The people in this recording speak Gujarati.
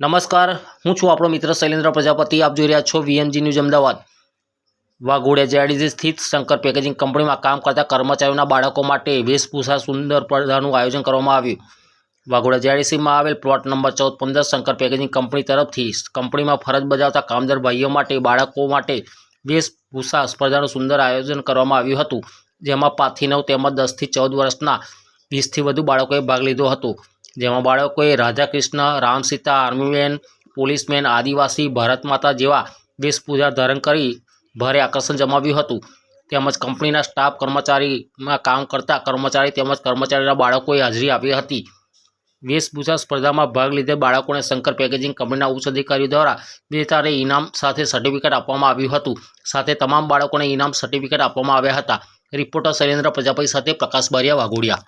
નમસ્કાર, હું છું આપણો મિત્ર શૈલેન્દ્ર પ્રજાપતિ. આપ જોઈ રહ્યા છો વીએનજી ન્યૂઝ અમદાવાદ. વાઘોડિયા જેઆઈડીસી સ્થિત શંકર પેકેજિંગ કંપનીમાં કામ કરતા કર્મચારીઓના બાળકો માટે વેશભૂષા સુંદર સ્પર્ધાનું આયોજન કરવામાં આવ્યું. વાઘોડિયા જેઆઈડીસીમાં આવેલ plot number 1415 Shankar packaging company તરફથી કંપનીમાં ફરજ બજાવતા કામદાર ભાઈઓ માટે બાળકો માટે વેશભૂષા સ્પર્ધાનું સુંદર આયોજન કરવામાં આવ્યું હતું, જેમાં 5 થી 9 તેમજ 10 થી 14 વર્ષના 20 થી વધુ બાળકોએ ભાગ લીધો હતો. જેમાં બાળકોએ રાધા કૃષ્ણ, રામ સીતા, આર્મીમેન, પોલીસમેન, આદિવાસી, ભારત માતા જેવા વેશભૂષા ધારણ કરી ભારે આકર્ષણ જમાવ્યું હતું. તેમજ કંપનીના સ્ટાફ, કર્મચારીમાં કામ કરતા કર્મચારી તેમજ કર્મચારીના બાળકોએ હાજરી આપી હતી. વેશભૂષા સ્પર્ધામાં ભાગ લીધેલ બાળકોને શંકર પેકેજિંગ કંપનીના ઉચ્ચ અધિકારીઓ દ્વારા વિજેતાને ઇનામ સાથે સર્ટિફિકેટ આપવામાં આવ્યું હતું. સાથે તમામ બાળકોને ઇનામ સર્ટિફિકેટ આપવામાં આવ્યા હતા. રિપોર્ટર શૈલેન્દ્ર પ્રજાપતિ સાથે પ્રકાશ બારિયા, વાઘોડિયા.